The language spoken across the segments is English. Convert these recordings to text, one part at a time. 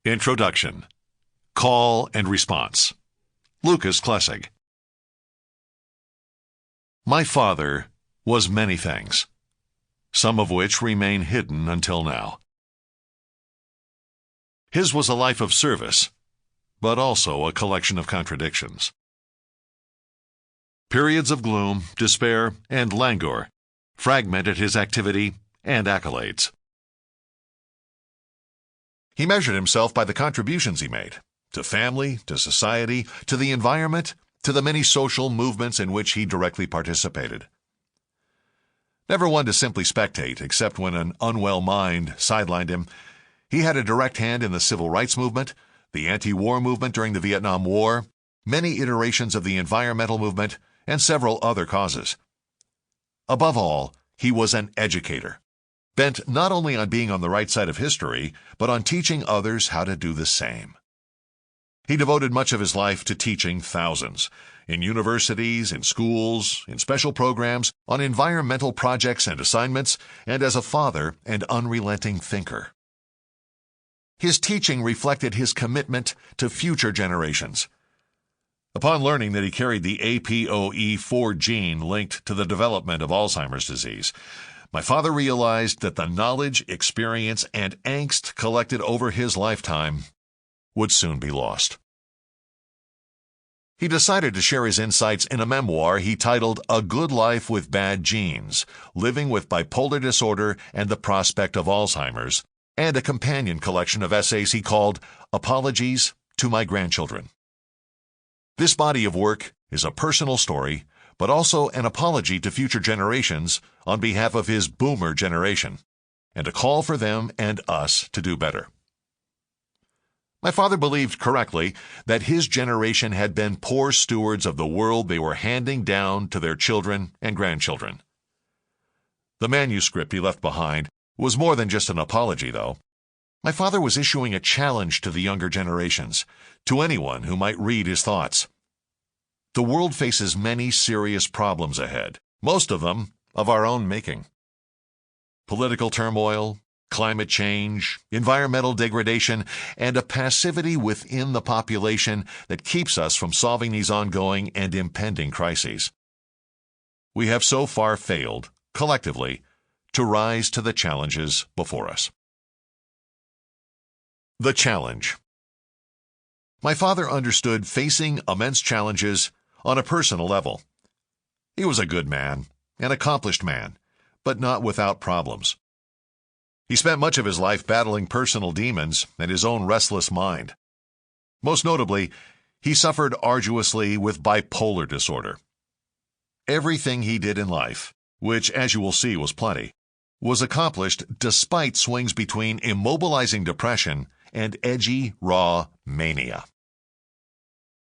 Introduction. Call and Response. Lowell Klessig. My father was many things, some of which remain hidden until now. His was a life of service, but also a collection of contradictions. Periods of gloom, despair, and languor fragmented his activity and accolades. He measured himself by the contributions he made, to family, to society, to the environment, to the many social movements in which he directly participated. Never one to simply spectate, except when an unwell mind sidelined him, he had a direct hand in the civil rights movement, the anti-war movement during the Vietnam War, many iterations of the environmental movement, and several other causes. Above all, he was an educator, bent not only on being on the right side of history, but on teaching others how to do the same. He devoted much of his life to teaching thousands, in universities, in schools, in special programs, on environmental projects and assignments, and as a father and unrelenting thinker. His teaching reflected his commitment to future generations. Upon learning that he carried the APOE4 gene linked to the development of Alzheimer's disease, my father realized that the knowledge, experience, and angst collected over his lifetime would soon be lost. He decided to share his insights in a memoir he titled A Good Life with Bad Genes, Living with Bipolar Disorder and the Prospect of Alzheimer's, and a companion collection of essays he called Apologies to My Grandchildren. This body of work is a personal story, but also an apology to future generations on behalf of his boomer generation, and a call for them and us to do better. My father believed correctly that his generation had been poor stewards of the world they were handing down to their children and grandchildren. The manuscript he left behind was more than just an apology, though. My father was issuing a challenge to the younger generations, to anyone who might read his thoughts. The world faces many serious problems ahead, most of them of our own making. Political turmoil, climate change, environmental degradation, and a passivity within the population that keeps us from solving these ongoing and impending crises. We have so far failed, collectively, to rise to the challenges before us. The challenge. My father understood facing immense challenges on a personal level. He was a good man, an accomplished man, but not without problems. He spent much of his life battling personal demons and his own restless mind. Most notably, he suffered arduously with bipolar disorder. Everything he did in life, which, as you will see, was plenty, was accomplished despite swings between immobilizing depression and edgy, raw mania.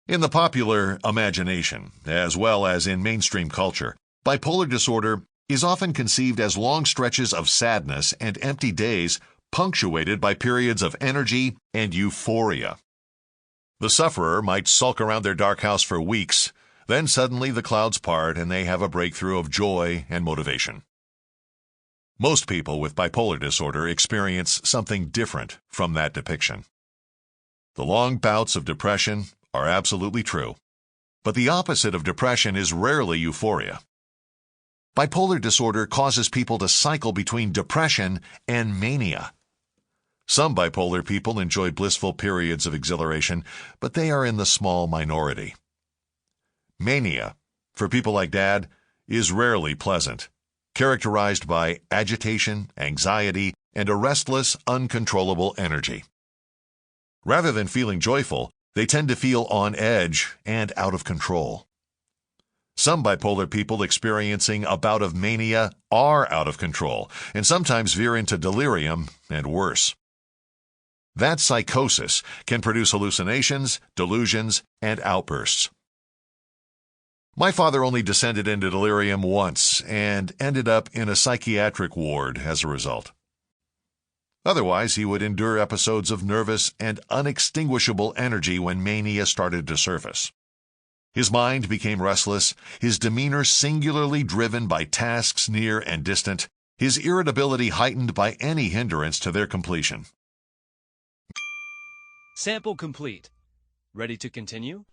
In the popular imagination, as well as in mainstream culture, bipolar disorder is often conceived as long stretches of sadness and empty days punctuated by periods of energy and euphoria. The sufferer might sulk around their dark house for weeks, then suddenly the clouds part and they have a breakthrough of joy and motivation. Most people with bipolar disorder experience something different from that depiction. The long bouts of depression are absolutely true, but the opposite of depression is rarely euphoria. Bipolar disorder causes people to cycle between depression and mania. Some bipolar people enjoy blissful periods of exhilaration, but they are in the small minority. Mania, for people like Dad, is rarely pleasant, characterized by agitation, anxiety, and a restless, uncontrollable energy. Rather than feeling joyful, they tend to feel on edge and out of control. Some bipolar people experiencing a bout of mania are out of control and sometimes veer into delirium and worse. That psychosis can produce hallucinations, delusions, and outbursts. My father only descended into delirium once and ended up in a psychiatric ward as a result. Otherwise, he would endure episodes of nervous and unextinguishable energy when mania started to surface. His mind became restless, his demeanor singularly driven by tasks near and distant, his irritability heightened by any hindrance to their completion. Sample complete. Ready to continue?